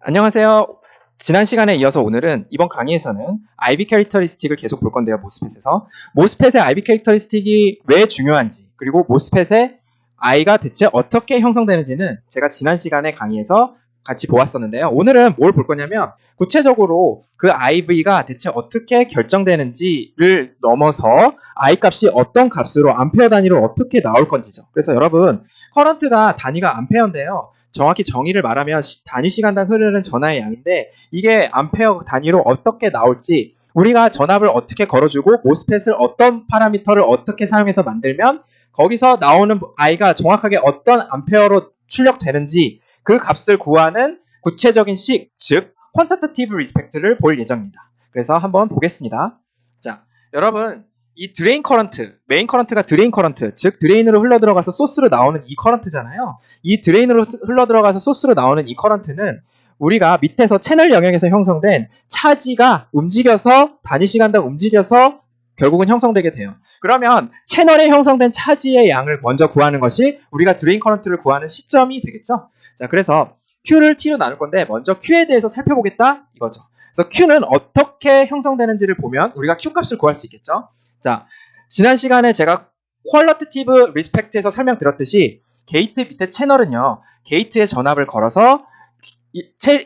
안녕하세요. 지난 시간에 이어서 오늘은 이번 강의에서는 IB 캐릭터리스틱을 계속 볼 건데요. 모스펫에서. 모스펫의 IB 캐릭터리스틱이 왜 중요한지, 그리고 모스펫의 I가 대체 어떻게 형성되는지는 제가 지난 시간에 강의에서 같이 보았었는데요. 오늘은 뭘 볼 거냐면 구체적으로 그 IV가 대체 어떻게 결정되는지를 넘어서 I 값이 어떤 값으로 암페어 단위로 어떻게 나올 건지죠. 그래서 여러분, 커런트가 단위가 암페어인데요. 정확히 정의를 말하면 단위 시간당 흐르는 전하의 양인데 이게 암페어 단위로 어떻게 나올지, 우리가 전압을 어떻게 걸어주고 모스펫을 어떤 파라미터를 어떻게 사용해서 만들면 거기서 나오는 I가 정확하게 어떤 암페어로 출력되는지 그 값을 구하는 구체적인 식, 즉 퀀터테이티브 리스펙트를 볼 예정입니다. 그래서 한번 보겠습니다. 자, 여러분, 이 드레인 커런트, 메인 커런트가 드레인 커런트, 즉 드레인으로 흘러들어가서 소스로 나오는 이 커런트잖아요. 이 드레인으로 흘러들어가서 소스로 나오는 이 커런트는 우리가 밑에서 채널 영역에서 형성된 차지가 움직여서 단위 시간당 움직여서 결국은 형성되게 돼요. 그러면 채널에 형성된 차지의 양을 먼저 구하는 것이 우리가 드레인 커런트를 구하는 시점이 되겠죠. 자, 그래서 Q를 T로 나눌 건데 먼저 Q에 대해서 살펴보겠다 이거죠. 그래서 Q는 어떻게 형성되는지를 보면 우리가 Q 값을 구할 수 있겠죠. 자, 지난 시간에 제가 퀄러티티브 리스펙트에서 설명드렸듯이 게이트 밑에 채널은요, 게이트에 전압을 걸어서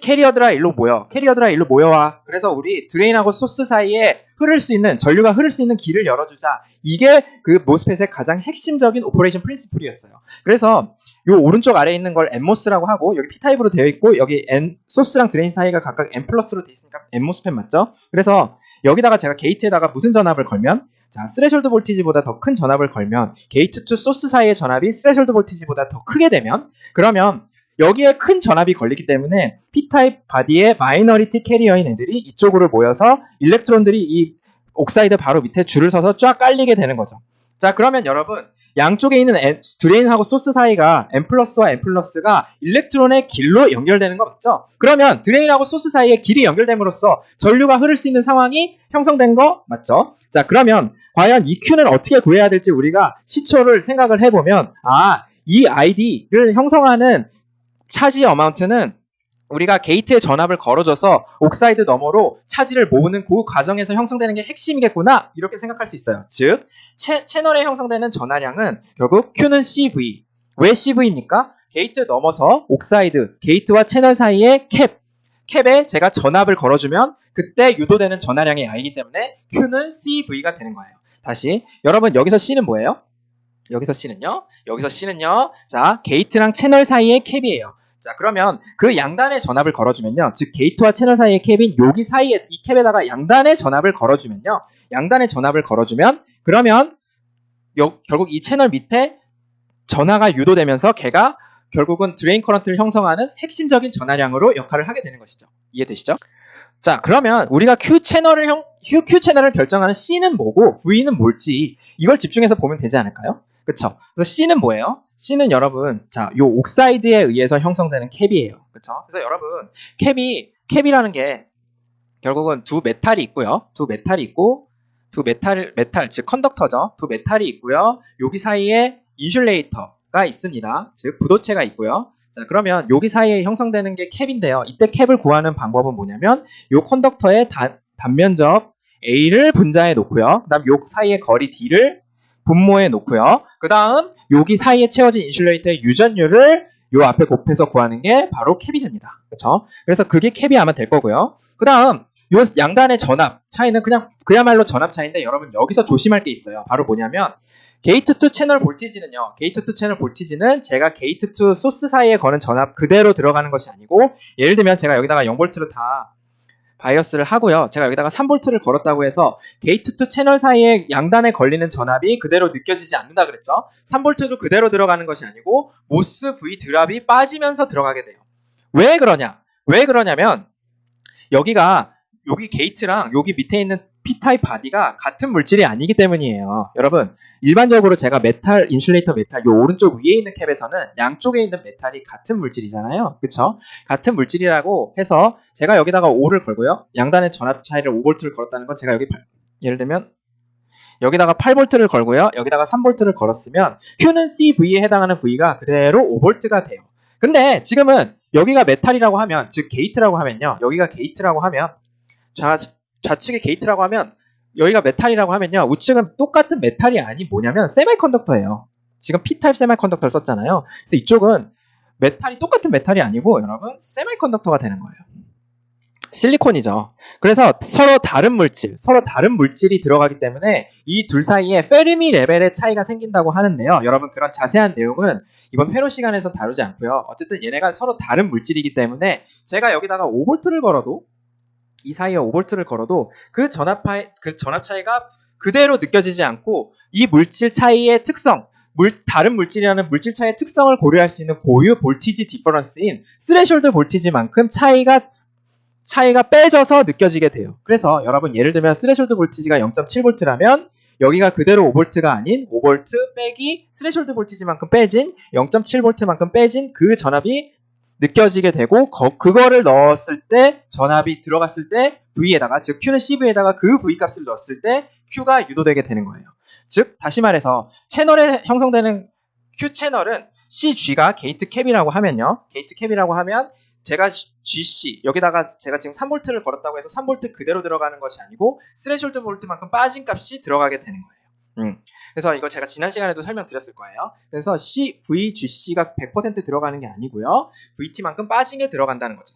캐리어들아 일로 모여, 캐리어들아 일로 모여와. 그래서 우리 드레인하고 소스 사이에 흐를 수 있는, 전류가 흐를 수 있는 길을 열어주자. 이게 그 모스펫의 가장 핵심적인 오퍼레이션 프린시플이었어요. 그래서 요 오른쪽 아래에 있는 걸 NMOS라고 하고, 여기 P타입으로 되어 있고, 여기 소스랑 드레인 사이가 각각 N 플러스로 되어 있으니까 NMOS펫 맞죠? 그래서 여기다가 제가 게이트에다가 무슨 전압을 걸면, 자, 스레셜드 볼티지보다 더 큰 전압을 걸면, 게이트 투 소스 사이의 전압이 스레셜드 볼티지보다 더 크게 되면, 그러면 여기에 큰 전압이 걸리기 때문에 P타입 바디의 마이너리티 캐리어인 애들이 이쪽으로 모여서 일렉트론들이 이 옥사이드 바로 밑에 줄을 서서 쫙 깔리게 되는 거죠. 자, 그러면 여러분, 양쪽에 있는 드레인하고 소스 사이가 N 플러스와 N 플러스가 일렉트론의 길로 연결되는 거 맞죠? 그러면 드레인하고 소스 사이에 길이 연결됨으로써 전류가 흐를 수 있는 상황이 형성된 거 맞죠? 자, 그러면 과연 이 Q는 어떻게 구해야 될지 우리가 시초를 생각을 해보면, 이 ID를 형성하는 차지 어마운트는 우리가 게이트에 전압을 걸어줘서 옥사이드 너머로 차지를 모으는 그 과정에서 형성되는 게 핵심이겠구나, 이렇게 생각할 수 있어요. 즉 채널에 형성되는 전하량은 결국 Q는 CV. 왜 CV입니까? 게이트 넘어서 옥사이드, 게이트와 채널 사이의 캡에 제가 전압을 걸어주면 그때 유도되는 전하량이 I이기 때문에 Q는 CV가 되는 거예요. 다시, 여러분, 여기서 C는 뭐예요? 여기서 C는요, 자, 게이트랑 채널 사이의 캡이에요. 자, 그러면 그 양단의 전압을 걸어주면요, 즉 게이트와 채널 사이의 캡인 여기 사이에 이 캡에다가 양단의 전압을 걸어주면요, 양단의 전압을 걸어주면 그러면 결국 이 채널 밑에 전하가 유도되면서 걔가 결국은 드레인 커런트를 형성하는 핵심적인 전하량으로 역할을 하게 되는 것이죠. 이해되시죠? 자, 그러면 우리가 Q 채널을 결정하는 C는 뭐고 V는 뭘지 이걸 집중해서 보면 되지 않을까요? 그쵸? 그래서 C는 뭐예요? C는 여러분, 자, 요 옥사이드에 의해서 형성되는 캡이에요. 그쵸? 그래서 여러분, 캡이라는 게 결국은 두 메탈이 있고요. 두 메탈, 즉 컨덕터죠. 두 메탈이 있고요. 여기 사이에 인슐레이터가 있습니다. 즉 부도체가 있고요. 자, 그러면 여기 사이에 형성되는 게 캡인데요. 이때 캡을 구하는 방법은 뭐냐면 요 컨덕터의 단면적 A를 분자해 놓고요. 그 다음 요 사이의 거리 D를 분모해 놓고요. 그 다음 여기 사이에 채워진 인슐레이터의 유전율을 요 앞에 곱해서 구하는 게 바로 캡이 됩니다. 그렇죠? 그래서 그게 캡이 아마 될 거고요. 그 다음 요 양단의 전압 차이는 그야말로 전압 차이인데, 여러분 여기서 조심할 게 있어요. 바로 뭐냐면 게이트 투 채널 볼티지는 제가 게이트 투 소스 사이에 거는 전압 그대로 들어가는 것이 아니고, 예를 들면 제가 여기다가 0V로 다 바이어스를 하고요. 제가 여기다가 3V를 걸었다고 해서 게이트 투 채널 사이에 양단에 걸리는 전압이 그대로 느껴지지 않는다 그랬죠. 3V도 그대로 들어가는 것이 아니고 모스 V 드랍이 빠지면서 들어가게 돼요. 왜 그러냐면 여기 게이트랑 여기 밑에 있는 P타입 바디가 같은 물질이 아니기 때문이에요. 여러분, 일반적으로 제가 메탈, 인슐레이터 메탈, 요 오른쪽 위에 있는 캡에서는 양쪽에 있는 메탈이 같은 물질이잖아요. 그쵸? 같은 물질이라고 해서 제가 여기다가 5를 걸고요. 양단의 전압 차이를 5V를 걸었다는 건 제가 여기 예를 들면 여기다가 8V를 걸고요. 여기다가 3V를 걸었으면 Q는 CV에 해당하는 V가 그대로 5V가 돼요. 근데 지금은 여기가 메탈이라고 하면, 즉 게이트라고 하면요. 여기가 게이트라고 하면, 좌측이 게이트라고 하면 여기가 메탈이라고 하면요. 우측은 똑같은 메탈이 아닌 뭐냐면 세미컨덕터예요. 지금 P타입 세미컨덕터를 썼잖아요. 그래서 이쪽은 메탈이 똑같은 메탈이 아니고 여러분 세미컨덕터가 되는 거예요. 실리콘이죠. 그래서 서로 다른 물질이 들어가기 때문에 이 둘 사이에 페르미 레벨의 차이가 생긴다고 하는데요. 여러분 그런 자세한 내용은 이번 회로 시간에서 다루지 않고요. 어쨌든 얘네가 서로 다른 물질이기 때문에 제가 여기다가 5V를 걸어도 이 사이에 5V를 걸어도 그 전압 차이가 그대로 느껴지지 않고 이 물질 차이의 특성, 다른 물질이라는 물질 차이의 특성을 고려할 수 있는 고유 볼티지 디퍼런스인 스레숄드 볼티지만큼 차이가 빼져서 느껴지게 돼요. 그래서 여러분 예를 들면 스레숄드 볼티지가 0.7V라면 여기가 그대로 5V가 아닌 5V 빼기 스레숄드 볼티지만큼 빼진 0.7V만큼 빼진 그 전압이 느껴지게 되고 그거를 넣었을 때 전압이 들어갔을 때 V에다가 즉 Q는 CV에다가 그 V 값을 넣었을 때 Q가 유도되게 되는 거예요. 즉 다시 말해서 채널에 형성되는 Q 채널은 CG가 게이트 캡이라고 하면요. 게이트 캡이라고 하면 제가 GC 여기다가 제가 지금 3V를 걸었다고 해서 3V 그대로 들어가는 것이 아니고 스레숄드 볼트만큼 빠진 값이 들어가게 되는 거예요. 그래서 이거 제가 지난 시간에도 설명드렸을 거예요. 그래서 VGC가 100% 들어가는 게 아니고요. VT만큼 빠진 게 들어간다는 거죠.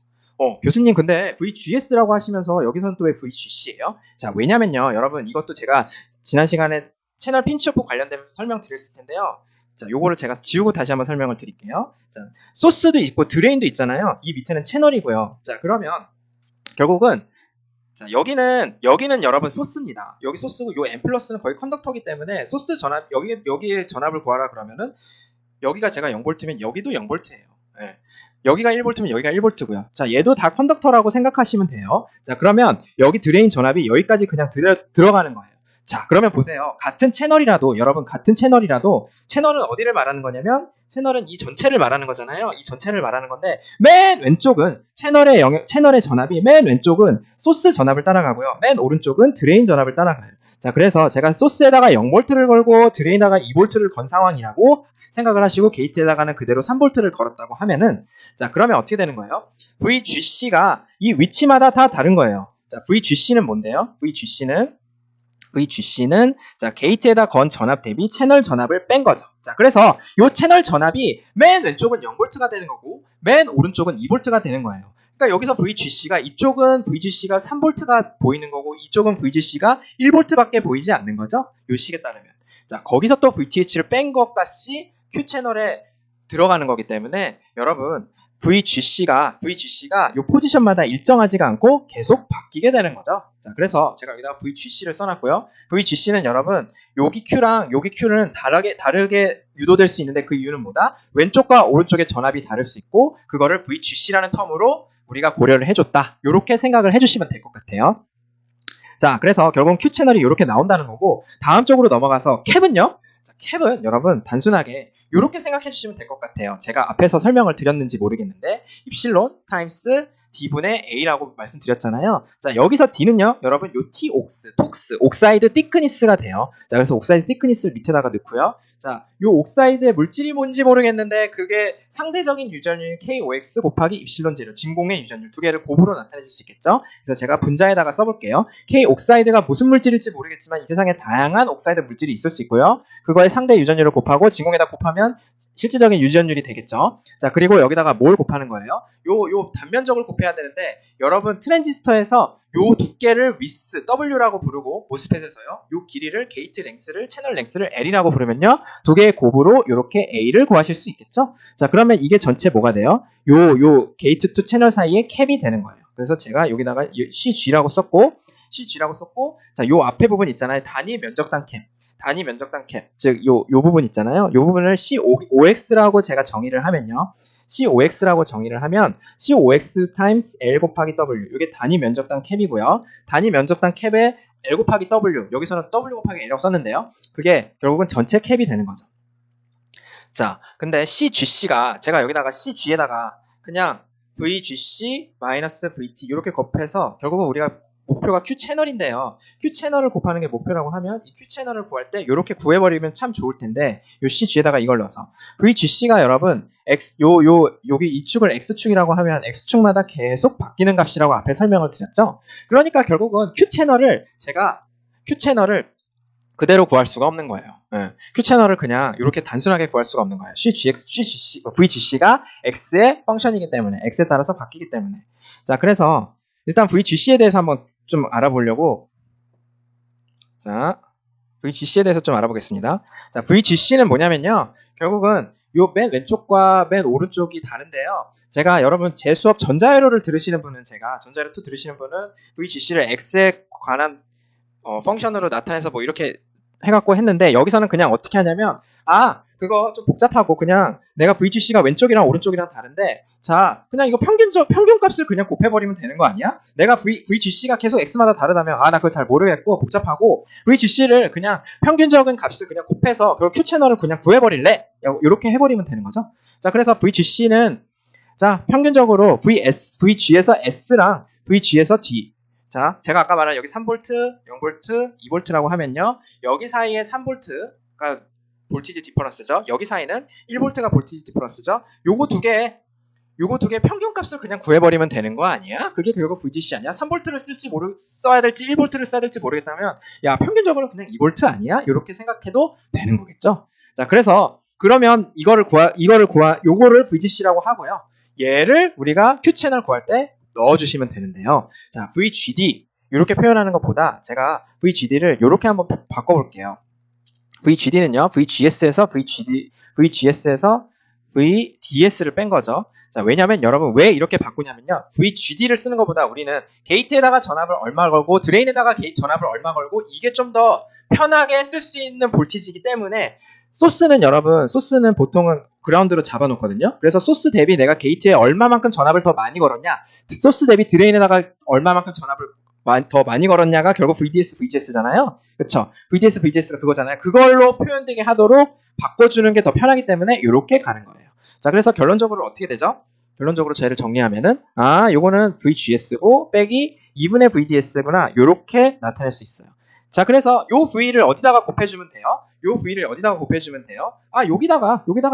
교수님 근데 VGS라고 하시면서 여기서는 또 왜 VGC예요? 자, 왜냐면요. 여러분 이것도 제가 지난 시간에 채널 핀치오프 관련된 설명 드렸을 텐데요. 자, 요거를 제가 지우고 다시 한번 설명을 드릴게요. 자, 소스도 있고 드레인도 있잖아요. 이 밑에는 채널이고요. 자, 그러면 결국은 자, 여기는 여러분 소스입니다. 여기 소스고 요 M 플러스는 거의 컨덕터기 때문에 소스 전압 여기에 전압을 구하라 그러면은 여기가 제가 0V면 여기도 0V예요. 네. 여기가 1V면 여기가 1V고요. 자, 얘도 다 컨덕터라고 생각하시면 돼요. 자, 그러면 여기 드레인 전압이 여기까지 그냥 들어가는 거예요. 자, 그러면 보세요. 같은 채널이라도 채널은 어디를 말하는 거냐면 채널은 이 전체를 말하는 거잖아요. 이 전체를 말하는 건데 맨 왼쪽은 채널의 전압이 맨 왼쪽은 소스 전압을 따라가고요. 맨 오른쪽은 드레인 전압을 따라가요. 자, 그래서 제가 소스에다가 0V를 걸고 드레인에다가 2V를 건 상황이라고 생각을 하시고 게이트에다가는 그대로 3V를 걸었다고 하면은 자, 그러면 어떻게 되는 거예요? VGC가 이 위치마다 다 다른 거예요. 자, VGC는 뭔데요? VGC는 자, 게이트에다 건 전압 대비 채널 전압을 뺀 거죠. 자, 그래서 이 채널 전압이 맨 왼쪽은 0V가 되는 거고 맨 오른쪽은 2V가 되는 거예요. 그러니까 여기서 이쪽은 VGC가 3V가 보이는 거고 이쪽은 VGC가 1V밖에 보이지 않는 거죠. 이 식에 따르면. 자, 거기서 또 VTH를 뺀 것 값이 Q 채널에 들어가는 거기 때문에 여러분 VGC가 이 포지션마다 일정하지가 않고 계속 바뀌게 되는 거죠. 자, 그래서 제가 여기다가 VGC를 써놨고요. VGC는 여러분 여기 Q는 다르게 유도될 수 있는데 그 이유는 뭐다? 왼쪽과 오른쪽의 전압이 다를 수 있고 그거를 VGC라는 텀으로 우리가 고려를 해줬다. 이렇게 생각을 해주시면 될 것 같아요. 자, 그래서 결국은 Q 채널이 이렇게 나온다는 거고 다음 쪽으로 넘어가서 캡은요. 캡은 여러분 단순하게 이렇게 생각해 주시면 될 것 같아요. 제가 앞에서 설명을 드렸는지 모르겠는데 입실론 타임스 D분의 A라고 말씀드렸잖아요. 자, 여기서 D는요. 여러분 요 톡스, 옥사이드 thickness가 돼요. 자, 그래서 옥사이드 thickness를 밑에다가 넣고요. 자, 요 옥사이드의 물질이 뭔지 모르겠는데 그게 상대적인 유전율 KOX 곱하기 입실론 제로, 진공의 유전율 두 개를 곱으로 나타내실 수 있겠죠. 그래서 제가 분자에다가 써볼게요. K옥사이드가 무슨 물질일지 모르겠지만 이 세상에 다양한 옥사이드 물질이 있을 수 있고요. 그거의 상대 유전율을 곱하고 진공에다 곱하면 실질적인 유전율이 되겠죠. 자, 그리고 여기다가 뭘 곱하는 거예요? 요 단면적을 곱해야 되는데 여러분 트랜지스터에서 요 두께를 위스 W라고 부르고 모스펫에서요. 요 길이를 게이트 랭스를 채널 랭스를 L이라고 부르면요. 두 개의 곱으로 이렇게 A를 구하실 수 있겠죠. 자, 그러면 이게 전체 뭐가 돼요? 요 게이트 투 채널 사이에 캡이 되는 거예요. 그래서 제가 여기다가 CG라고 썼고 자, 요 앞에 부분 있잖아요. 단위 면적당 캡, 즉 요 부분 있잖아요. 요 부분을 COX라고 제가 정의를 하면요. COX라고 정의를 하면 COX 타임스 L 곱하기 W, 이게 단위 면적당 캡이고요. 단위 면적당 캡에 L 곱하기 W, 여기서는 W 곱하기 L이라고 썼는데요. 그게 결국은 전체 캡이 되는 거죠. 자, 근데 CGC가 제가 여기다가 CG에다가 그냥 VGC-VT 이렇게 곱해서 결국은 우리가 목표가 Q 채널인데요. Q 채널을 곱하는 게 목표라고 하면 이 Q 채널을 구할 때 이렇게 구해버리면 참 좋을 텐데 요 CG에다가 이걸 넣어서 VGC가 여러분 여기 이 축을 X축이라고 하면 X축마다 계속 바뀌는 값이라고 앞에 설명을 드렸죠. 그러니까 결국은 Q 채널을 그대로 구할 수가 없는 거예요. 예. Q 채널을 그냥 이렇게 단순하게 구할 수가 없는 거예요. VGC가 X의 펑션이기 때문에 X에 따라서 바뀌기 때문에. 자, 그래서 일단 VGC에 대해서 한번 좀 알아보려고 VGC에 대해서 좀 알아보겠습니다. 자, VGC는 뭐냐면요. 결국은 요 맨 왼쪽과 맨 오른쪽이 다른데요. 제가 여러분 제 수업 전자회로를 들으시는 분은 전자회로 2 들으시는 분은 VGC를 X에 관한 펑션으로 나타내서 뭐 이렇게 해갖고 했는데 여기서는 그냥 어떻게 하냐면 그거 좀 복잡하고 그냥 내가 VGC가 왼쪽이랑 오른쪽이랑 다른데 자 그냥 이거 평균값을 그냥 곱해버리면 되는 거 아니야? 내가 VGC가 계속 X마다 다르다면 나 그거 잘 모르겠고 복잡하고 VGC를 그냥 평균적인 값을 그냥 곱해서 그 Q 채널을 그냥 구해버릴래? 이렇게 해버리면 되는 거죠. 자 그래서 VGC는 자 평균적으로 VG에서 S랑 VG에서 D 자, 제가 아까 말한 여기 3V, 0V, 2V라고 하면요. 여기 사이에 3V가 볼티지 디퍼런스죠. 여기 사이는 1V가 볼티지 디퍼런스죠. 요거 두 개 평균값을 그냥 구해버리면 되는 거 아니야? 그게 결국 VGC 아니야? 3V를 써야 될지 1V를 써야 될지 모르겠다면 야, 평균적으로 그냥 2V 아니야? 이렇게 생각해도 되는 거겠죠. 자, 그래서 그러면 요거를 VGC라고 하고요. 얘를 우리가 Q 채널 구할 때 넣어주시면 되는데요. 자, VGD 이렇게 표현하는 것보다 제가 VGD를 이렇게 한번 바꿔볼게요. VGD는요, VGS에서 VDS를 뺀 거죠. 자, 왜냐면 여러분 왜 이렇게 바꾸냐면요. VGD를 쓰는 것보다 우리는 게이트에다가 전압을 얼마 걸고 드레인에다가 전압을 얼마 걸고 이게 좀 더 편하게 쓸 수 있는 볼티지이기 때문에 소스는 보통은 그라운드로 잡아놓거든요. 그래서 소스 대비 내가 게이트에 얼마만큼 전압을 더 많이 걸었냐, 소스 대비 드레인에다가 얼마만큼 전압을 더 많이 걸었냐가 결국 VDS, VGS잖아요. 그쵸? VDS, VGS가 그거잖아요. 그걸로 표현되게 하도록 바꿔주는 게 더 편하기 때문에 이렇게 가는 거예요. 자, 그래서 결론적으로 어떻게 되죠? 결론적으로 쟤를 정리하면은 요거는 VGS고 빼기 2분의 VDS구나 이렇게 나타낼 수 있어요. 자, 그래서 요 V를 어디다가 곱해주면 돼요? 여기다가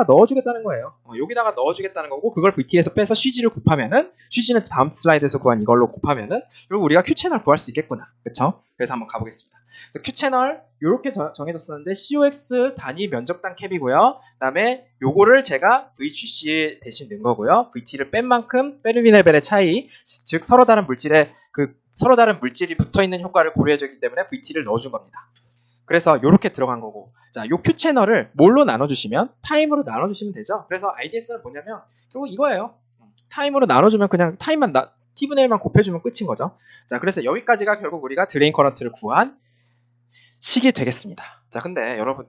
넣어주겠다는 거예요. 여기다가 넣어주겠다는 거고, 그걸 VT에서 빼서 CG를 곱하면은, CG는 다음 슬라이드에서 구한 이걸로 곱하면은, 결국 우리가 Q 채널 구할 수 있겠구나. 그쵸? 그래서 한번 가보겠습니다. Q 채널, 요렇게 정해졌었는데, COX 단위 면적당 캡이고요. 그 다음에 요거를 제가 VGC 대신 넣은 거고요. VT를 뺀 만큼, 페르미네벨의 차이, 즉, 서로 다른 물질이 붙어있는 효과를 고려해주기 때문에 VT를 넣어준 겁니다. 그래서 이렇게 들어간 거고, 자, 요 Q 채널을 뭘로 나눠주시면? 타임으로 나눠주시면 되죠. 그래서 IDS는 뭐냐면 결국 이거예요. 타임으로 나눠주면 그냥 타임만 T분의 1만 곱해주면 끝인 거죠. 자, 그래서 여기까지가 결국 우리가 드레인 커런트를 구한 식이 되겠습니다. 자, 근데 여러분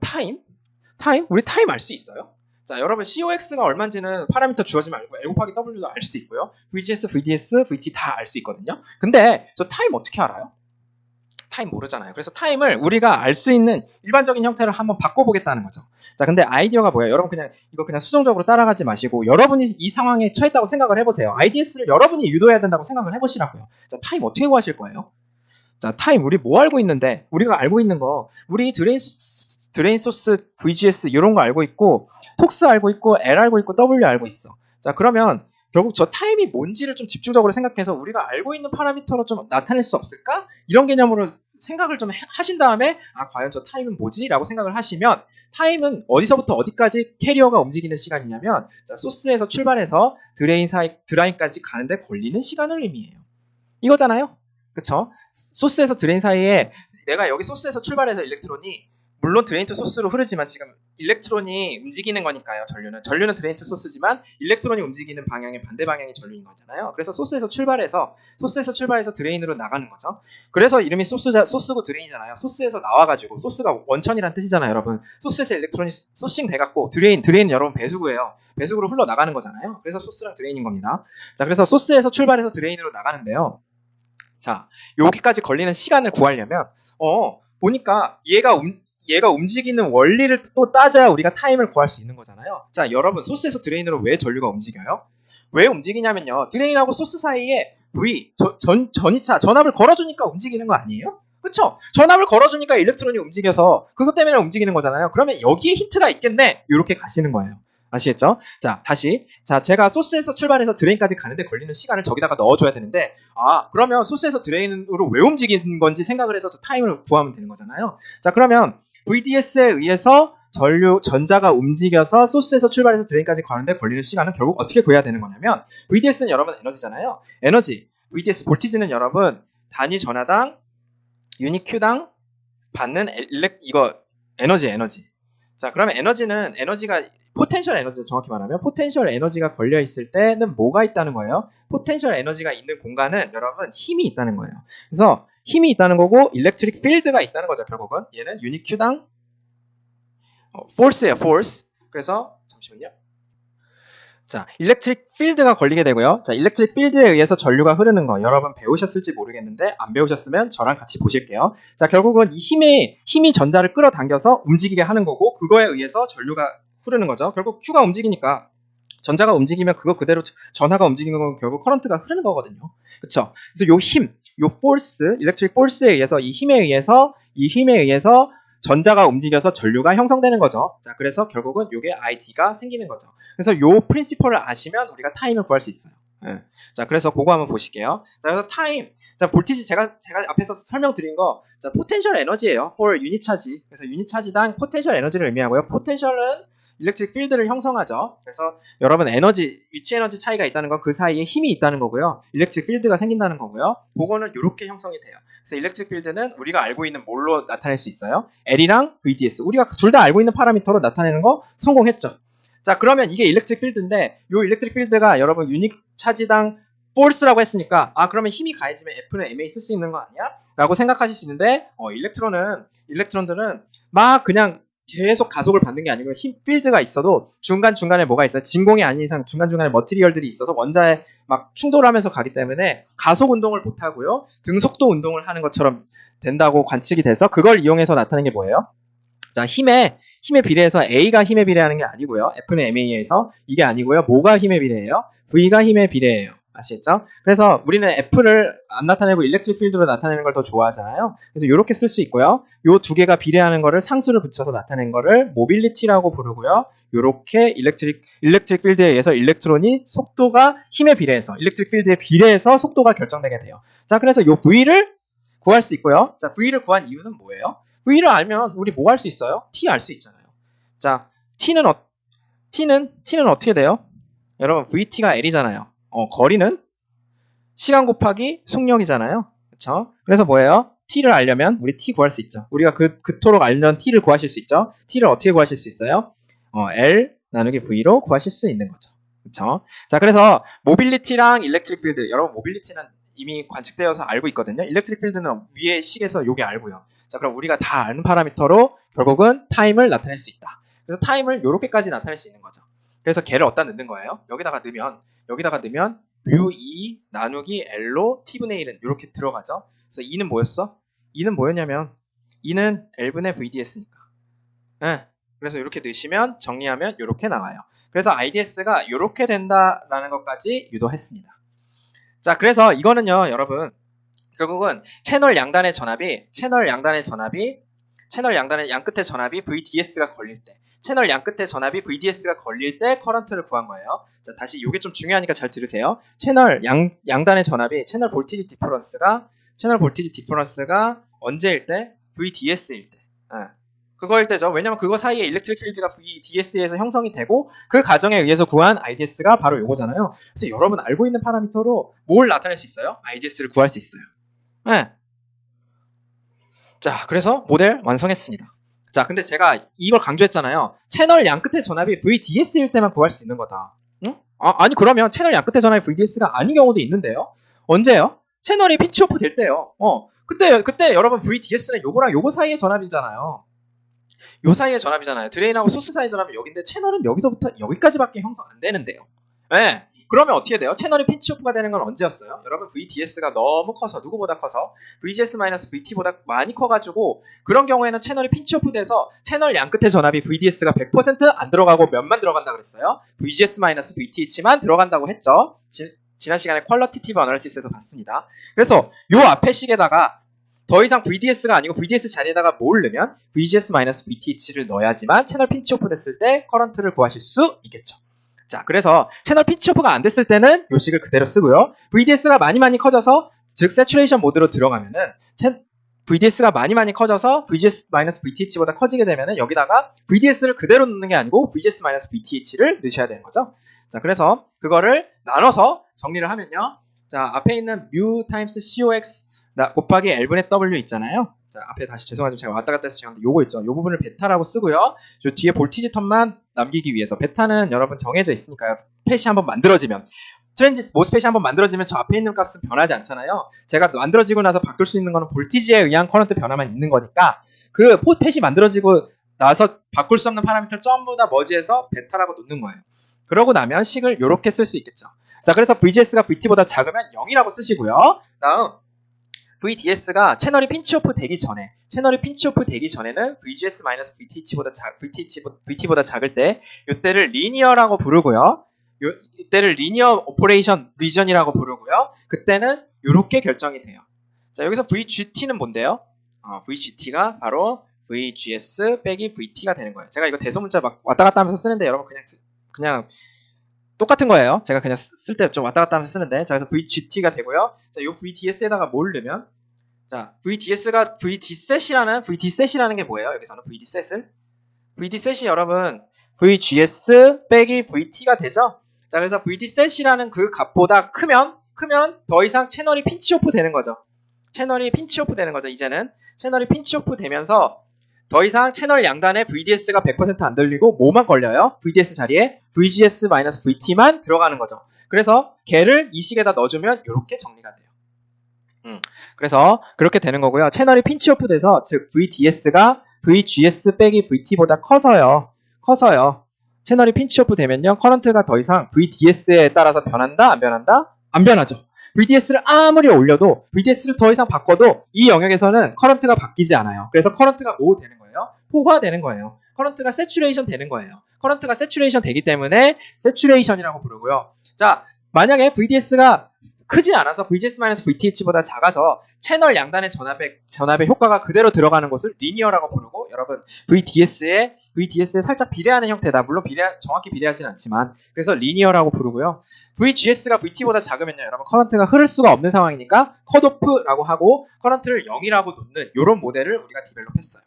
우리 타임 알 수 있어요? 자, 여러분 COX가 얼마인지는 파라미터 주어지면 알고 L 곱하기 W도 알 수 있고요. VGS, VDS, VT 다 알 수 있거든요. 근데 저 타임 어떻게 알아요? 타임 모르잖아요. 그래서 타임을 우리가 알 수 있는 일반적인 형태를 한번 바꿔보겠다는 거죠. 자, 근데 아이디어가 뭐예요? 여러분 이거 그냥 수동적으로 따라가지 마시고 여러분이 이 상황에 처했다고 생각을 해보세요. IDS를 여러분이 유도해야 된다고 생각을 해보시라고요. 자, 타임 어떻게 구하실 거예요? 자, 타임 우리 뭐 알고 있는데, 우리가 알고 있는 거 우리 드레인 소스 VGS 이런 거 알고 있고, 톡스 알고 있고, L 알고 있고, W 알고 있어. 자, 그러면 결국 저 타임이 뭔지를 좀 집중적으로 생각해서 우리가 알고 있는 파라미터로 좀 나타낼 수 없을까? 이런 개념으로 생각을 좀 하신 다음에 과연 저 타임은 뭐지? 라고 생각을 하시면, 타임은 어디서부터 어디까지 캐리어가 움직이는 시간이냐면, 자, 소스에서 출발해서 드라인까지 가는데 걸리는 시간을 의미해요. 이거잖아요. 그쵸? 소스에서 드레인 사이에 내가 여기 소스에서 출발해서 일렉트론이, 물론 드레인 투 소스로 흐르지만 지금 일렉트론이 움직이는 거니까요. 전류는 드레인 투 소스지만 일렉트론이 움직이는 방향의 반대 방향이 전류인 거잖아요. 그래서 소스에서 출발해서 드레인으로 나가는 거죠. 그래서 이름이 소스고 드레인이잖아요. 소스에서 나와가지고, 소스가 원천이란 뜻이잖아요, 여러분. 소스에서 일렉트론이 소싱 돼갖고 드레인 여러분 배수구예요. 배수구로 흘러나가는 거잖아요. 그래서 소스랑 드레인인 겁니다. 자, 그래서 소스에서 출발해서 드레인으로 나가는데요. 자, 여기까지 걸리는 시간을 구하려면 보니까 얘가 움직이는 원리를 또 따져야 우리가 타임을 구할 수 있는 거잖아요. 자, 여러분 소스에서 드레인으로 왜 전류가 움직여요? 왜 움직이냐면요, 드레인하고 소스 사이에 전이차, 전압을 걸어주니까 움직이는 거 아니에요? 그쵸? 전압을 걸어주니까 일렉트론이 움직여서 그것 때문에 움직이는 거잖아요. 그러면 여기에 힌트가 있겠네? 이렇게 가시는 거예요. 아시겠죠? 자, 다시. 자, 제가 소스에서 출발해서 드레인까지 가는데 걸리는 시간을 저기다가 넣어줘야 되는데, 그러면 소스에서 드레인으로 왜 움직이는 건지 생각을 해서 저 타임을 구하면 되는 거잖아요. 자, 그러면 VDS에 의해서 전자가 움직여서 소스에서 출발해서 드레인까지 가는데 걸리는 시간은 결국 어떻게 구해야 되는 거냐면, VDS는 여러분 에너지잖아요. 에너지. VDS 볼티지는 여러분 단위 전하당 유닛 Q당 받는 에너지. 자, 그러면 에너지가 포텐셜 에너지, 정확히 말하면 포텐셜 에너지가 걸려 있을 때는 뭐가 있다는 거예요? 포텐셜 에너지가 있는 공간은 여러분 힘이 있다는 거예요. 그래서 힘이 있다는 거고 일렉트릭 필드가 있다는 거죠. 결국은 얘는 유닛 Q당 force예요. force. 그래서 잠시만요. 자, 일렉트릭 필드가 걸리게 되고요. 자, 일렉트릭 필드에 의해서 전류가 흐르는 거 여러분 배우셨을지 모르겠는데 안 배우셨으면 저랑 같이 보실게요. 자, 결국은 이 힘이 전자를 끌어당겨서 움직이게 하는 거고 그거에 의해서 전류가 흐르는 거죠. 결국 Q가 움직이니까 전자가 움직이면 그거 그대로 전하가 움직이는 건 결국 커런트가 흐르는 거거든요. 그쵸? 그래서 요 힘, 요 force, 일렉트릭 force에 의해서 이 힘에 의해서 전자가 움직여서 전류가 형성되는 거죠. 자, 그래서 결국은 요게 ID가 생기는 거죠. 그래서 요 프린시플을 아시면 우리가 타임을 구할 수 있어요. 네. 자, 그래서 그거 한번 보실게요. 자, 그래서 타임. 자, 볼티지 제가 앞에서 설명드린 거, 자, 포텐셜 에너지예요. for 유닛 차지. 그래서 유닛 차지당 포텐셜 에너지를 의미하고요. 포텐셜은 일렉트릭 필드를 형성하죠. 그래서 여러분 위치 에너지 차이가 있다는 건 그 사이에 힘이 있다는 거고요. 일렉트릭 필드가 생긴다는 거고요. 그거는 이렇게 형성이 돼요. 그래서 일렉트릭 필드는 우리가 알고 있는 뭘로 나타낼 수 있어요? L이랑 VDS. 우리가 둘 다 알고 있는 파라미터로 나타내는 거 성공했죠. 자, 그러면 이게 일렉트릭 필드인데 이 일렉트릭 필드가 여러분 유닛 차지당 force라고 했으니까 그러면 힘이 가해지면 F는 MA 쓸 수 있는 거 아니야? 라고 생각하실 수 있는데 일렉트론들은 막 그냥 계속 가속을 받는 게 아니고 필드가 있어도 중간중간에 뭐가 있어요? 진공이 아닌 이상 중간중간에 머티리얼들이 있어서 원자에 막 충돌하면서 가기 때문에 가속 운동을 못 하고요. 등속도 운동을 하는 것처럼 된다고 관측이 돼서 그걸 이용해서 나타낸 게 뭐예요? 자, 힘에 비례해서 A가 힘에 비례하는 게 아니고요. F는 MA에서 이게 아니고요. 뭐가 힘에 비례해요? V가 힘에 비례해요. 아시겠죠? 그래서 우리는 F를 안 나타내고 일렉트릭 필드로 나타내는 걸 더 좋아하잖아요. 그래서 이렇게 쓸 수 있고요. 요 두 개가 비례하는 거를 상수를 붙여서 나타낸 거를 모빌리티라고 부르고요. 요렇게 일렉트릭 필드에 의해서 일렉트론이 속도가 힘에 비례해서 일렉트릭 필드에 비례해서 속도가 결정되게 돼요. 자, 그래서 요 V를 구할 수 있고요. 자, V를 구한 이유는 뭐예요? V를 알면 우리 뭐 할 수 있어요? T 알 수 있잖아요. 자, T는 어떻게 돼요? 여러분 VT가 L이잖아요. 거리는 시간 곱하기 속력이잖아요. 그쵸? 그래서 뭐예요? T를 알려면 우리 T 구할 수 있죠. 우리가 그토록 알면 T를 구하실 수 있죠. T를 어떻게 구하실 수 있어요? L 나누기 V로 구하실 수 있는 거죠. 그쵸? 자, 그래서 모빌리티랑 일렉트릭 필드, 여러분 모빌리티는 이미 관측되어서 알고 있거든요. 일렉트릭 필드는 위에 식에서 요게 알고요. 자, 그럼 우리가 다 아는 파라미터로 결국은 타임을 나타낼 수 있다. 그래서 타임을 요렇게까지 나타낼 수 있는 거죠. 그래서 걔를 어디다 넣는 거예요? 여기다가 넣으면 U2 나누기 L로 T분의 1은 이렇게 들어가죠. 그래서 2는 뭐였어? 2는 뭐였냐면 2는 L분의 VDS니까. 네. 그래서 이렇게 넣으시면 정리하면 이렇게 나와요. 그래서 IDS가 이렇게 된다라는 것까지 유도했습니다. 자, 그래서 이거는요, 여러분 결국은 채널 양단의 양끝의 전압이 VDS가 걸릴 때, 채널 양끝의 전압이 VDS가 걸릴 때 커런트를 구한 거예요. 자, 다시 이게 좀 중요하니까 잘 들으세요. 채널 양단의 전압이 채널 볼티지 디퍼런스가 언제일 때? VDS일 때. 그거일 때죠. 왜냐면 그거 사이에 일렉트릭 필드가 VDS에서 형성이 되고 그 과정에 의해서 구한 IDS가 바로 요거잖아요. 그래서 여러분 알고 있는 파라미터로 뭘 나타낼 수 있어요? IDS를 구할 수 있어요. 네. 자, 그래서 모델 완성했습니다. 자, 근데 제가 이걸 강조했잖아요. 채널 양끝의 전압이 VDS일 때만 구할 수 있는 거다. 응? 아니 그러면 채널 양끝의 전압이 VDS가 아닌 경우도 있는데요. 언제요? 채널이 피치오프 될 때요. 그때 여러분 VDS는 요거랑 요거 사이의 전압이잖아요. 요 사이의 전압이잖아요. 드레인하고 소스 사이의 전압이 여기인데 채널은 여기서부터 여기까지밖에 형성 안 되는데요. 네. 그러면 어떻게 돼요? 채널이 피치오프가 되는 건 언제였어요? 여러분 VDS가 너무 커서, 누구보다 커서 VGS-VT보다 많이 커가지고 그런 경우에는 채널이 피치오프 돼서 채널 양끝의 전압이 VDS가 100% 안 들어가고 몇만 들어간다 그랬어요? VGS-VTH만 들어간다고 했죠. 지난 시간에 퀄리티티브 어널리시스에서 봤습니다. 그래서 요 앞에 식에다가 더 이상 VDS가 아니고 VDS 자리에다가 뭘 넣으면 VGS-VTH를 넣어야지만 채널 핀치 오프 됐을 때 커런트를 구하실 수 있겠죠. 자, 그래서 채널 핀치 오프가 안 됐을 때는 요 식을 그대로 쓰고요. VDS가 많이 커져서 즉 세츄레이션 모드로 들어가면은 VDS가 많이 커져서 VGS-VTH보다 커지게 되면은 여기다가 VDS를 그대로 넣는 게 아니고 VGS-VTH를 넣으셔야 되는 거죠. 자, 그래서 그거를 나눠서 정리를 하면요. 자, 앞에 있는 mu times COX 곱하기 L분의 W 있잖아요. 자, 앞에 다시 죄송하지만 제가 왔다 갔다 해서 죄송한데 요거 있죠. 요 부분을 베타라고 쓰고요. 요 뒤에 볼티지 텀만 남기기 위해서 베타는 여러분 정해져 있으니까요. 펫이 한번 만들어지면 모스펫이 한번 만들어지면 저 앞에 있는 값은 변하지 않잖아요. 제가 만들어지고 나서 바꿀 수 있는 거는 볼티지에 의한 커런트 변화만 있는 거니까 그 펫이 만들어지고 나서 바꿀 수 없는 파라미터를 전부 다 머지해서 베타라고 놓는 거예요. 그러고 나면 식을 요렇게 쓸 수 있겠죠. 자, 그래서 VGS가 VT보다 작으면 0이라고 쓰시고요. 다음 VDS가 채널이 핀치오프 되기 전에는 VGS-VT보다 작을 때 이때를 리니어라고 부르고요. 이때를 리니어 오퍼레이션 리전이라고 부르고요. 그때는 이렇게 결정이 돼요. 자, 여기서 VGT는 뭔데요? VGT가 바로 VGS 빼기 VT가 되는 거예요. 제가 이거 대소문자 막 왔다 갔다 하면서 쓰는데 여러분 그냥 똑같은 거예요. 제가 그냥 쓸 때 좀 왔다 갔다 하면서 쓰는데. 자, 그래서 VGT가 되고요. 자, 요 VDS에다가 뭘 넣으면 자, VD셋이라는 게 뭐예요? 여기서는 VD셋이 여러분 VGS 빼기 VT가 되죠? 자, 그래서 VD셋이라는 그 값보다 크면 더 이상 채널이 핀치오프 되는 거죠. 이제는 채널이 핀치오프 되면서 더 이상 채널 양단에 VDS가 100% 안 들리고 뭐만 걸려요? VDS 자리에 VGS-VT만 들어가는 거죠. 그래서 걔를 이 식에다 넣어주면 이렇게 정리가 돼요. 그래서 그렇게 되는 거고요. 채널이 핀치오프 돼서 즉 VDS가 VGS 빼기 VT보다 커서요. 채널이 핀치오프 되면요. 커런트가 더 이상 VDS에 따라서 변한다? 안 변한다? 안 변하죠. VDS를 아무리 올려도 VDS를 더 이상 바꿔도 이 영역에서는 커런트가 바뀌지 않아요. 그래서 커런트가 뭐 되는 거예요? 포화되는 거예요. 커런트가 세츄레이션 되는 거예요. 커런트가 세츄레이션 되기 때문에 세츄레이션이라고 부르고요. 자, 만약에 VDS가 크지 않아서 VGS-VTH보다 작아서 채널 양단의 전압의 효과가 그대로 들어가는 것을 리니어라고 부르고 여러분 VDS에 살짝 비례하는 형태다. 물론 정확히 비례하진 않지만 그래서 리니어라고 부르고요. VGS가 VT보다 작으면요. 여러분 커런트가 흐를 수가 없는 상황이니까 컷오프라고 하고 커런트를 0이라고 놓는 이런 모델을 우리가 디벨롭했어요.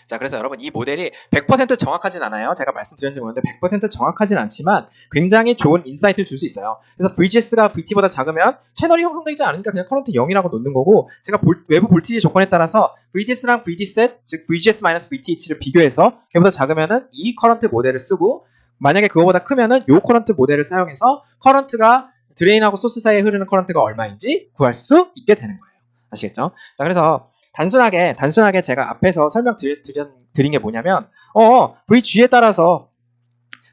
자, 그래서 여러분 이 모델이 100% 정확하진 않아요. 제가 말씀드렸는지 모르는데 100% 정확하진 않지만 굉장히 좋은 인사이트를 줄 수 있어요. 그래서 VGS가 VT보다 작으면 채널이 형성되지 않으니까 그냥 커런트 0이라고 놓는 거고 제가 외부 볼티지 조건에 따라서 VDS랑 VD셋, 즉 VGS-VTH를 비교해서 걔보다 작으면은 이 커런트 모델을 쓰고 만약에 그거보다 크면은 요 커런트 모델을 사용해서 커런트가 드레인하고 소스 사이에 흐르는 커런트가 얼마인지 구할 수 있게 되는 거예요. 아시겠죠? 자, 그래서 단순하게 제가 앞에서 설명드린 게 뭐냐면 VG에 따라서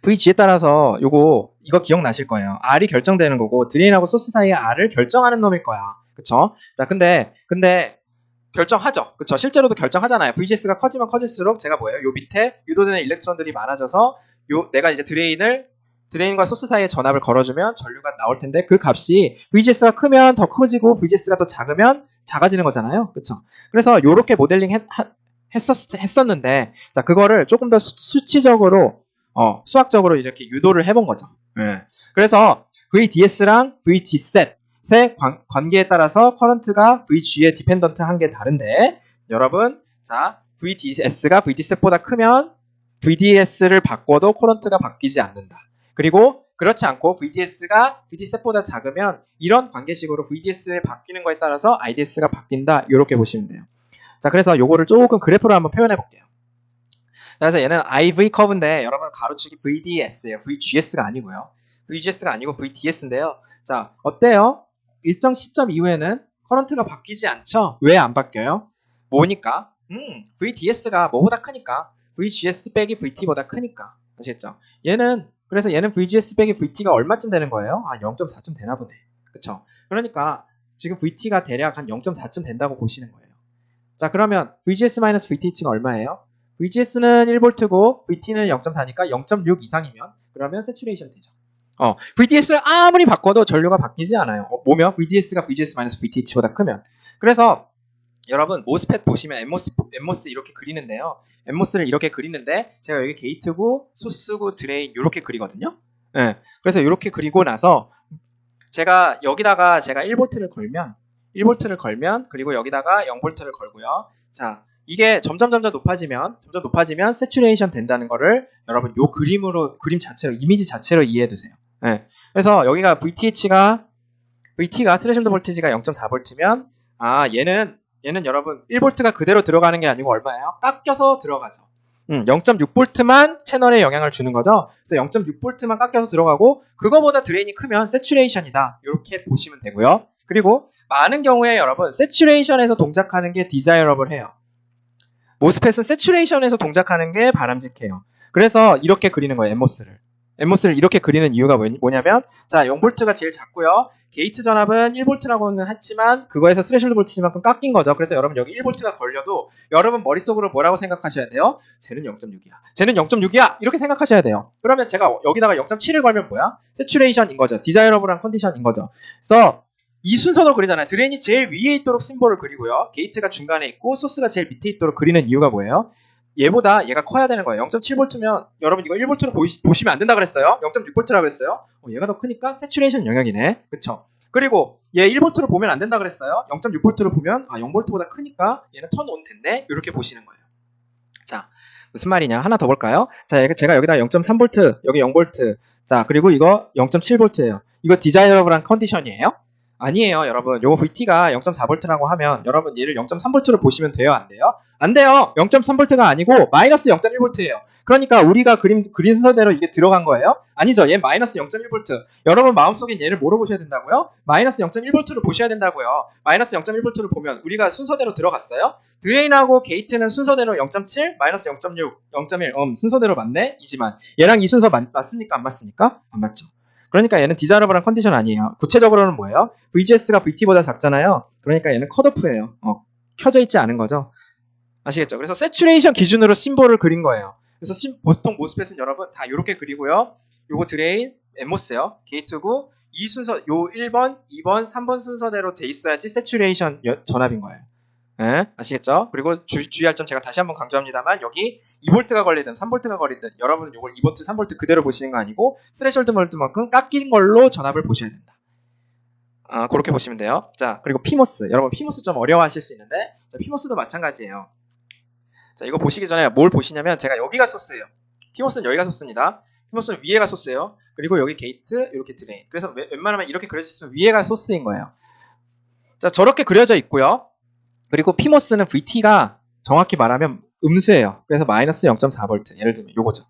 이거 기억나실 거예요. R이 결정되는 거고 드레인하고 소스 사이에 R을 결정하는 놈일 거야. 그쵸? 자, 근데 결정하죠. 그쵸? 실제로도 결정하잖아요. VGS가 커지면 커질수록 제가 뭐예요? 요 밑에 유도되는 일렉트론들이 많아져서 내가 이제 드레인과 소스 사이에 전압을 걸어주면 전류가 나올 텐데 그 값이 VGS가 크면 더 커지고 VGS가 더 작으면 작아지는 거잖아요. 그쵸? 그래서 요렇게 모델링 했었는데 자, 그거를 조금 더 수치적으로 수학적으로 이렇게 유도를 해본 거죠. 그래서 VDS랑 VG셋의 관계에 따라서 커런트가 VG의 디펜던트 한 게 다른데 여러분 자, VDS가 VD셋보다 크면 VDS를 바꿔도 커런트가 바뀌지 않는다. 그리고 그렇지 않고 VDS가 VD셋보다 작으면 이런 관계식으로 VDS에 바뀌는 거에 따라서 IDS가 바뀐다. 이렇게 보시면 돼요. 자, 그래서 요거를 조금 그래프로 한번 표현해 볼게요. 그래서 얘는 IV 커브인데 여러분 가로축이 VDS예요. VGS가 아니고요. VGS가 아니고 VDS인데요. 자, 어때요? 일정 시점 이후에는 커런트가 바뀌지 않죠? 왜 안 바뀌어요? 뭐니까? VDS가 뭐보다 크니까. VGS 빼기 VT보다 크니까. 아시겠죠? 그래서 얘는 VGS 빼기 VT가 얼마쯤 되는 거예요? 0.4쯤 되나 보네. 그쵸? 그러니까 지금 VT가 대략 한 0.4쯤 된다고 보시는 거예요. 자, 그러면 VGS-VTH가 얼마예요? VGS는 1V고 VT는 0.4니까 0.6 이상이면 그러면 세츄레이션 되죠. VDS를 아무리 바꿔도 전류가 바뀌지 않아요. 뭐면 VDS가 VGS-VTH보다 크면. 그래서 여러분 모스펫 보시면 엠모스 이렇게 그리는데요. 엠모스를 이렇게 그리는데 제가 여기 게이트고 소스고 드레인 이렇게 그리거든요. 네, 그래서 이렇게 그리고 나서 제가 여기다가 제가 1V를 걸면 그리고 여기다가 0V를 걸고요. 자, 이게 점점 높아지면 세츄레이션 된다는 거를 여러분 요 그림 자체로 이미지 자체로 이해해 두세요. 네, 그래서 여기가 VT가 스레셜드 볼티지가 0.4V면 얘는 여러분 1V가 그대로 들어가는 게 아니고 얼마예요? 깎여서 들어가죠. 0.6V만 채널에 영향을 주는 거죠. 그래서 0.6V만 깎여서 들어가고 그거보다 드레인이 크면 세츄레이션이다. 이렇게 보시면 되고요. 그리고 많은 경우에 여러분 세츄레이션에서 동작하는 게 디자이러블해요. 모스펫은 세츄레이션에서 동작하는 게 바람직해요. 그래서 이렇게 그리는 거예요. 엠모스를 이렇게 그리는 이유가 뭐냐면 자 0V가 제일 작고요. 게이트 전압은 1V라고는 했지만 그거에서 스레셜드 볼티지만큼 깎인 거죠. 그래서 여러분 여기 1V가 걸려도 여러분 머릿속으로 뭐라고 생각하셔야 돼요? 쟤는 0.6이야. 쟤는 0.6이야. 이렇게 생각하셔야 돼요. 그러면 제가 여기다가 0.7을 걸면 뭐야? 세츄레이션인 거죠. 디자이러블한 컨디션인 거죠. 그래서 이 순서로 그리잖아요. 드레인이 제일 위에 있도록 심볼을 그리고요. 게이트가 중간에 있고 소스가 제일 밑에 있도록 그리는 이유가 뭐예요? 얘보다 얘가 커야 되는 거예요. 0.7V면 여러분 이거 1V로 보시면 안 된다 그랬어요. 0.6V라 그랬어요. 얘가 더 크니까 세츄레이션 영역이네. 그쵸? 그리고 얘 1V로 보면 안 된다 그랬어요. 0.6V로 보면 0V보다 크니까 얘는 턴 온 됐네. 이렇게 보시는 거예요. 자, 무슨 말이냐? 하나 더 볼까요? 자, 제가 여기다 0.3V, 여기 0V. 자, 그리고 이거 0.7V예요. 이거 디자이러블한 컨디션이에요? 아니에요, 여러분. 요거 VT가 0.4V라고 하면 여러분 얘를 0.3V로 보시면 돼요, 안 돼요? 안 돼요. 0.3V가 아니고 마이너스 0.1V예요. 그러니까 우리가 그린 순서대로 이게 들어간 거예요? 아니죠. 얘 마이너스 0.1V. 여러분 마음속엔 얘를 뭐로 보셔야 된다고요? 마이너스 0.1V로 보셔야 된다고요. 마이너스 0.1V로 보면 우리가 순서대로 들어갔어요? 드레인하고 게이트는 순서대로 0.7, 마이너스 0.6, 0.1, 순서대로 맞네? 이지만 얘랑 이 순서 맞습니까? 안 맞습니까? 안 맞죠. 그러니까 얘는 디자이러블한 컨디션 아니에요. 구체적으로는 뭐예요? VGS가 VT보다 작잖아요. 그러니까 얘는 컷오프예요. 켜져 있지 않은 거죠. 아시겠죠? 그래서 세츄레이션 기준으로 심볼을 그린 거예요. 그래서 보통 모스펫은 여러분 다 이렇게 그리고요. 요거 드레인, 엠모스요. 게이트고 이 순서 요 1번, 2번, 3번 순서대로 돼 있어야지 세츄레이션 전압인 거예요. 네, 아시겠죠? 그리고 주의할 점 제가 다시 한번 강조합니다만 여기 2V가 걸리든 3V가 걸리든 여러분은 이걸 2V, 3V 그대로 보시는 거 아니고 스레셜드 볼트만큼 깎인 걸로 전압을 보셔야 된다. 그렇게 보시면 돼요. 자, 그리고 피모스. 여러분 피모스 좀 어려워하실 수 있는데 자, 피모스도 마찬가지예요. 자, 이거 보시기 전에 뭘 보시냐면 제가 여기가 소스예요. 피모스는 여기가 소스입니다. 피모스는 위에가 소스예요. 그리고 여기 게이트, 이렇게 드레인. 그래서 웬만하면 이렇게 그려져 있으면 위에가 소스인 거예요. 자, 저렇게 그려져 있고요. 그리고 피모스는 VT가 정확히 말하면 음수예요. 그래서 마이너스 0.4V. 예를 들면 요거죠.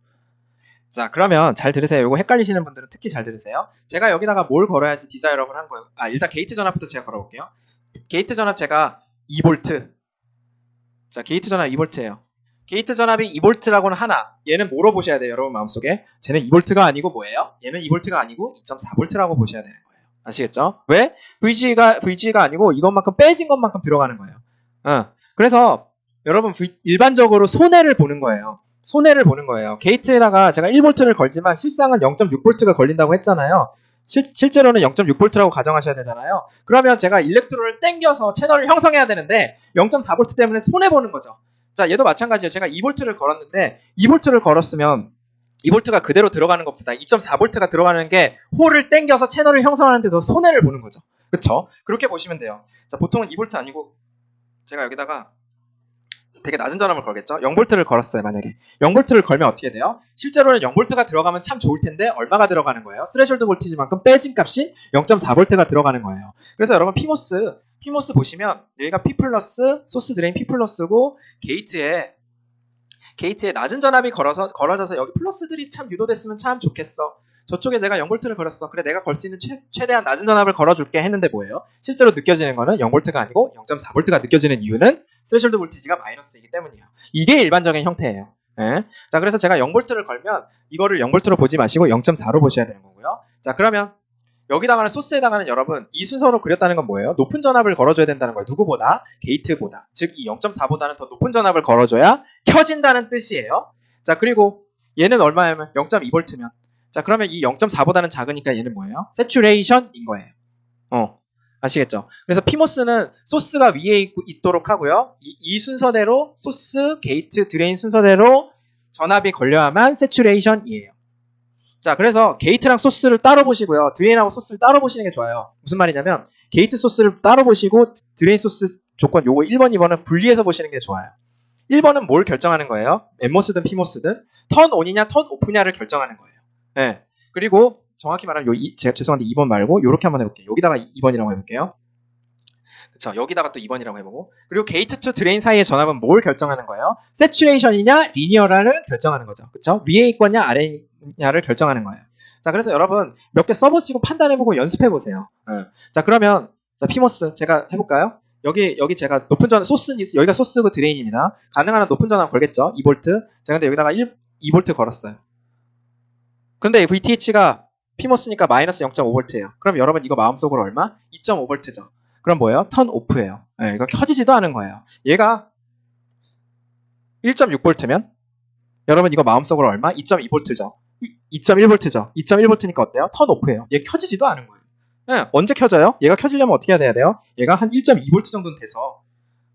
자, 그러면 잘 들으세요. 요거 헷갈리시는 분들은 특히 잘 들으세요. 제가 여기다가 뭘 걸어야지 디자이러블 한 거예요. 일단 게이트 전압부터 제가 걸어볼게요. 게이트 전압 제가 2V. 자, 게이트 전압 2V예요. 게이트 전압이 2V라고는 하나. 얘는 뭐로 보셔야 돼요, 여러분 마음속에? 쟤는 2V가 아니고 뭐예요? 얘는 2V가 아니고 2.4V라고 보셔야 되는 거예요. 아시겠죠? 왜? VG가 아니고 이것만큼 빼진 것만큼 들어가는 거예요. 그래서 여러분 일반적으로 손해를 보는 거예요. 게이트에다가 제가 1V를 걸지만 실상은 0.6V가 걸린다고 했잖아요. 실제로는 0.6V라고 가정하셔야 되잖아요. 그러면 제가 일렉트로를 땡겨서 채널을 형성해야 되는데 0.4V 때문에 손해보는 거죠. 자, 얘도 마찬가지예요. 제가 2V를 걸었는데 2V를 걸었으면 2V가 그대로 들어가는 것보다 2.4V가 들어가는 게 홀을 땡겨서 채널을 형성하는데 더 손해를 보는 거죠. 그쵸? 그렇게 보시면 돼요. 자, 보통은 2V 아니고 제가 여기다가 되게 낮은 전압을 걸겠죠? 0V를 걸었어요, 만약에. 0V를 걸면 어떻게 돼요? 실제로는 0V가 들어가면 참 좋을 텐데 얼마가 들어가는 거예요? 스레셜드 볼티지만큼 빼진 값인 0.4V가 들어가는 거예요. 그래서 여러분 피모스 보시면 여기가 P+, 소스 드레인 P+고 게이트에 낮은 전압이 걸어져서 여기 플러스들이 참 유도됐으면 참 좋겠어. 저쪽에 내가 0V를 걸었어. 그래, 내가 걸 수 있는 최대한 낮은 전압을 걸어줄게 했는데 뭐예요? 실제로 느껴지는 거는 0V가 아니고 0.4V가 느껴지는 이유는 스레셜드 볼티지가 마이너스이기 때문이에요. 이게 일반적인 형태예요. 예? 자, 그래서 제가 0V를 걸면 이거를 0V로 보지 마시고 0.4로 보셔야 되는 거고요. 자, 그러면 여기다가는 소스에다가는 여러분 이 순서로 그렸다는 건 뭐예요? 높은 전압을 걸어줘야 된다는 거예요. 누구보다? 게이트보다. 즉 이 0.4보다는 더 높은 전압을 걸어줘야 켜진다는 뜻이에요. 자, 그리고 얘는 얼마냐면 0.2V면 자, 그러면 이 0.4보다는 작으니까 얘는 뭐예요? 세츄레이션인 거예요. 아시겠죠? 그래서 PMOS는 소스가 위에 있도록 하고요. 이 순서대로 소스, 게이트, 드레인 순서대로 전압이 걸려야만 세츄레이션이에요. 자, 그래서 게이트랑 소스를 따로 보시고요. 드레인하고 소스를 따로 보시는 게 좋아요. 무슨 말이냐면 게이트 소스를 따로 보시고 드레인 소스 조건 요거 1번, 2번은 분리해서 보시는 게 좋아요. 1번은 뭘 결정하는 거예요? NMOS든 PMOS든 턴 온이냐 턴 오프냐를 결정하는 거예요. 네. 그리고 정확히 말하면 죄송한데 2번 말고 요렇게 한번 해볼게요. 여기다가 2번이라고 해볼게요. 그쵸, 여기다가 또 2번이라고 해보고, 그리고 게이트 투 드레인 사이의 전압은 뭘 결정하는 거예요? 세츄레이션이냐 리니어라를 결정하는 거죠. 그쵸? 위에 있거냐 아래에 있냐를 결정하는 거예요. 자, 그래서 여러분 몇 개 써보시고 판단해보고 연습해보세요. 자, 그러면 자, PMOS 제가 해볼까요? 여기 제가 높은 전압 소스, 여기가 소스고 드레인입니다. 가능한 한 높은 전압 걸겠죠? 2V. 제가 근데 여기다가 2V 걸었어요. 그런데 VTH가 PMOS니까 마이너스 0.5V예요. 그럼 여러분 이거 마음속으로 얼마? 2.5V죠. 그럼 뭐예요? 턴 오프예요. 네, 이거 켜지지도 않은 거예요. 얘가 1.6V면 여러분 이거 마음속으로 얼마? 2.2V죠. 2.1V죠. 2.1V니까 어때요? 턴 오프예요. 얘 켜지지도 않은 거예요. 네, 언제 켜져요? 얘가 켜지려면 어떻게 해야 돼요? 얘가 한 1.2V 정도는 돼서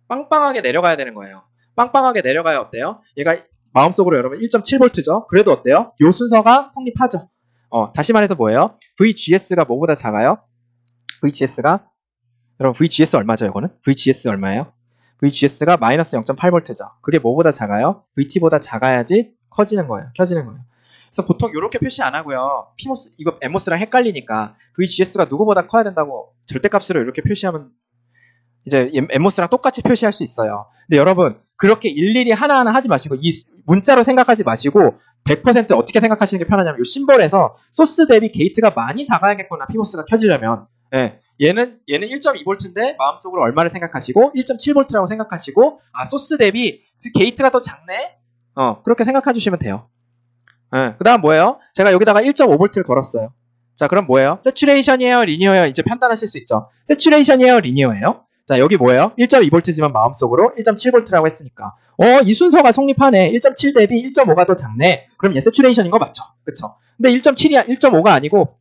빵빵하게 내려가야 되는 거예요. 빵빵하게 내려가야 어때요? 얘가 마음속으로 여러분 1.7V죠. 그래도 어때요? 요 순서가 성립하죠. 다시 말해서 뭐예요? VGS가 뭐보다 작아요? VGS가 여러분 VGS 얼마죠? 이거는? VGS 얼마예요? VGS가 마이너스 0.8V죠. 그게 뭐보다 작아요? VT보다 작아야지 커지는 거예요. 켜지는 거예요. 그래서 보통 이렇게 표시 안 하고요. PMOS, 이거 NMOS랑 헷갈리니까 VGS가 누구보다 커야 된다고 절대값으로 이렇게 표시하면 이제 NMOS랑 똑같이 표시할 수 있어요. 근데 여러분 그렇게 일일이 하나하나 하지 마시고 이 문자로 생각하지 마시고 100% 어떻게 생각하시는 게 편하냐면 이 심볼에서 소스 대비 게이트가 많이 작아야겠구나 PMOS가 켜지려면. 네. 얘는 1.2V인데 마음속으로 얼마를 생각하시고 1.7V라고 생각하시고 소스 대비 게이트가 더 작네? 그렇게 생각해 주시면 돼요. 그 다음 뭐예요? 제가 여기다가 1.5V를 걸었어요. 자, 그럼 뭐예요? 세츄레이션이에요? 리니어예요? 이제 판단하실 수 있죠. 세츄레이션이에요? 리니어예요? 자, 여기 뭐예요? 1.2V지만 마음속으로 1.7V라고 했으니까 이 순서가 성립하네. 1.7 대비 1.5가 더 작네. 그럼 얘 세츄레이션인 거 맞죠? 그쵸? 근데 1.7이야 1.5가 아니고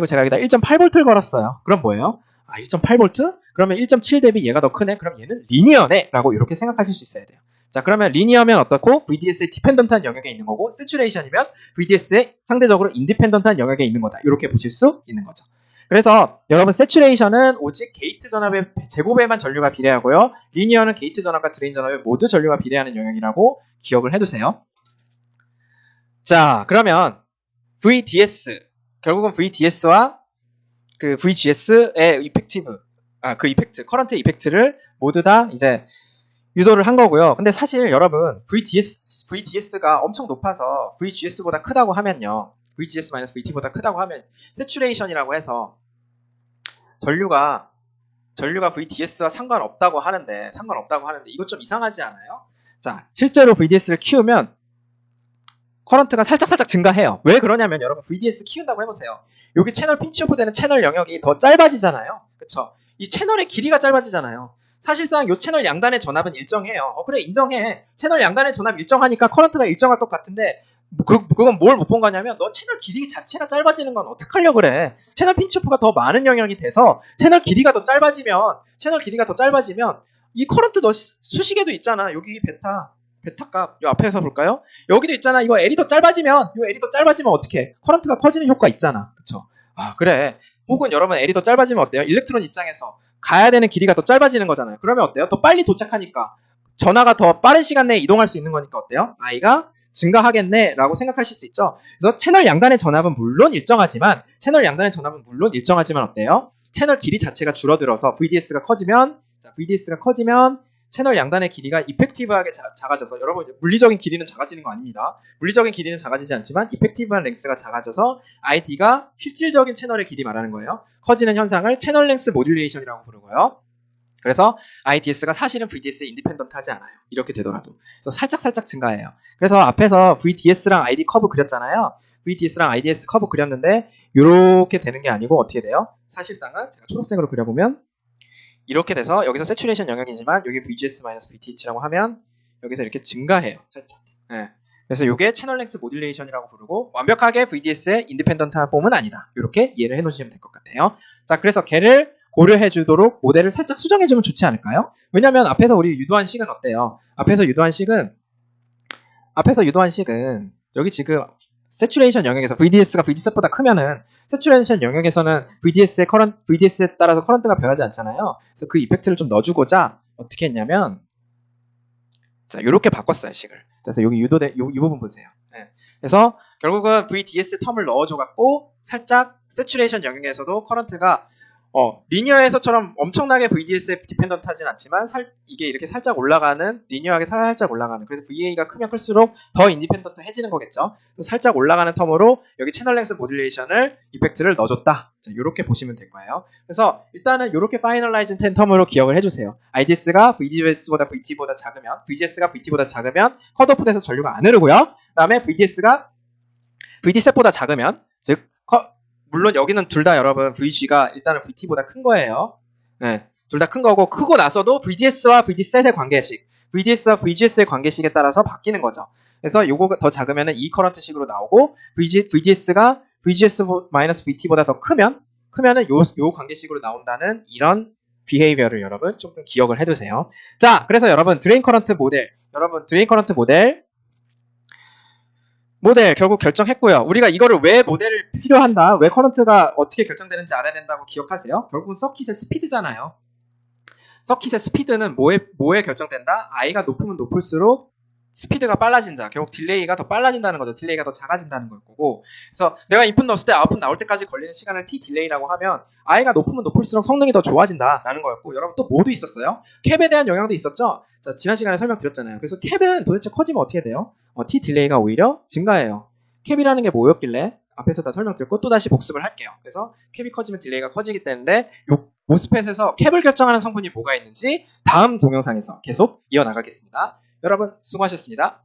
제가 여기다 1.8V를 걸었어요. 그럼 뭐예요? 1.8V? 그러면 1.7 대비 얘가 더 크네? 그럼 얘는 리니어네? 라고 이렇게 생각하실 수 있어야 돼요. 자, 그러면 리니어면 어떻고? VDS의 디펜던트한 영역에 있는 거고, 세츄레이션이면 VDS의 상대적으로 인디펜던트한 영역에 있는 거다. 이렇게 보실 수 있는 거죠. 그래서 여러분 세츄레이션은 오직 게이트 전압의 제곱에만 전류가 비례하고요. 리니어는 게이트 전압과 드레인 전압에 모두 전류가 비례하는 영역이라고 기억을 해두세요. 자, 그러면 VDS 결국은 VDS와 그 VGS의 이펙티브, 그 이펙트, 커런트 이펙트를 모두 다 이제 유도를 한 거고요. 근데 사실 여러분 VDS가 엄청 높아서 VGS보다 크다고 하면요. VGS-VT보다 크다고 하면 세츄레이션이라고 해서 전류가 VDS와 상관없다고 하는데 이거 좀 이상하지 않아요? 자, 실제로 VDS를 키우면 커런트가 살짝 증가해요. 왜 그러냐면 여러분 VDS 키운다고 해보세요. 여기 채널 핀치오프 되는 채널 영역이 더 짧아지잖아요. 그쵸? 이 채널의 길이가 짧아지잖아요. 사실상 이 채널 양단의 전압은 일정해요. 그래 인정해. 채널 양단의 전압 일정하니까 커런트가 일정할 것 같은데 그건 뭘 못 본 거냐면 너 채널 길이 자체가 짧아지는 건 어떡하려고 그래. 채널 핀치오프가 더 많은 영역이 돼서 채널 길이가 더 짧아지면 이 커런트 너 수식에도 있잖아. 여기 베타 값, 이 앞에서 볼까요? 여기도 있잖아. 이거 L이 더 짧아지면 어떻게? 커런트가 커지는 효과 있잖아. 그쵸? 그래. 혹은 여러분 L이 더 짧아지면 어때요? 일렉트론 입장에서 가야 되는 길이가 더 짧아지는 거잖아요. 그러면 어때요? 더 빨리 도착하니까 전하가 더 빠른 시간 내에 이동할 수 있는 거니까 어때요? I가 증가하겠네 라고 생각하실 수 있죠. 그래서 채널 양단의 전압은 물론 일정하지만 어때요? 채널 길이 자체가 줄어들어서 VDS가 커지면 채널 양단의 길이가 이펙티브하게 작아져서 여러분 물리적인 길이는 작아지는 거 아닙니다. 물리적인 길이는 작아지지 않지만 이펙티브한 랭스가 작아져서 ID가 실질적인 채널의 길이 말하는 거예요. 커지는 현상을 채널 랭스 모듈레이션이라고 부르고요. 그래서 IDS가 사실은 VDS에 인디펜던트하지 않아요. 이렇게 되더라도. 그래서 살짝 증가해요. 그래서 앞에서 VDS랑 ID 커브 그렸잖아요. VDS랑 IDS 커브 그렸는데 이렇게 되는 게 아니고 어떻게 돼요? 사실상은 제가 초록색으로 그려보면 이렇게 돼서 여기서 세츄레이션 영역이지만 여기 VGS-VTH라고 하면 여기서 이렇게 증가해요. 살짝. 네. 그래서 이게 채널 렉스 모듈레이션이라고 부르고 완벽하게 VDS의 인디펜던트한 폼은 아니다. 이렇게 이해를 해놓으시면 될 것 같아요. 자, 그래서 걔를 고려해주도록 모델을 살짝 수정해주면 좋지 않을까요? 왜냐면 앞에서 우리 유도한 식은 어때요? 앞에서 유도한 식은 여기 지금 세츄레이션 영역에서 VDS가 VD셋보다 크면은 세츄레이션 영역에서는 VDS에 따라서 커런트가 변하지 않잖아요. 그래서 그 이펙트를 좀 넣어주고자 어떻게 했냐면 자, 요렇게 바꿨어요, 식을. 그래서 여기 유도된 이 부분 보세요. 네. 그래서 결국은 VDS 텀을 넣어줘갖고 살짝 세츄레이션 영역에서도 커런트가 리니어에서처럼 엄청나게 VDS에 디펜던트 하진 않지만 이게 이렇게 살짝 올라가는, 리니어하게 살짝 올라가는, 그래서 VA가 크면 클수록 더 인디펜던트 해지는 거겠죠. 살짝 올라가는 텀으로 여기 채널 렉스 모듈레이션을 이펙트를 넣어줬다. 자, 이렇게 보시면 될 거예요. 그래서 일단은 이렇게 파이널라이즈 된 텀으로 기억을 해주세요. IDS가 VDS보다 VT보다 작으면, VGS가 VT보다 작으면 컷오프 돼서 전류가 안 흐르고요. 그 다음에 VDS가 VD셋보다 작으면, 즉 물론 여기는 둘 다 여러분 VG가 일단은 VT보다 큰 거예요. 네, 둘 다 큰 거고, 크고 나서도 VDS와 VD셋의 관계식, VDS와 VGS의 관계식에 따라서 바뀌는 거죠. 그래서 요거 더 작으면은 이 커런트식으로 나오고, VDS가 VGS-VT보다 더 크면은 요 관계식으로 나온다는 이런 비헤이비어를 여러분 조금 기억을 해두세요. 자, 그래서 여러분 드레인 커런트 모델 결국 결정했고요. 우리가 이거를 왜 모델을 필요한다, 왜 커런트가 어떻게 결정되는지 알아야 된다고 기억하세요. 결국은 서킷의 스피드잖아요. 서킷의 스피드는 뭐에 결정된다? I가 높으면 높을수록 스피드가 빨라진다. 결국 딜레이가 더 빨라진다는 거죠. 딜레이가 더 작아진다는 거고. 그래서 내가 인풋 넣었을 때 아웃풋 나올 때까지 걸리는 시간을 T 딜레이라고 하면 I가 높으면 높을수록 성능이 더 좋아진다라는 거였고, 여러분 또 뭐도 있었어요? 캡에 대한 영향도 있었죠? 자, 지난 시간에 설명드렸잖아요. 그래서 캡은 도대체 커지면 어떻게 돼요? T 딜레이가 오히려 증가해요. 캡이라는 게 뭐였길래? 앞에서 다 설명드렸고 또다시 복습을 할게요. 그래서 캡이 커지면 딜레이가 커지기 때문에 요 모스펫에서 캡을 결정하는 성분이 뭐가 있는지 다음 동영상에서 계속 이어나가겠습니다. 여러분 수고하셨습니다.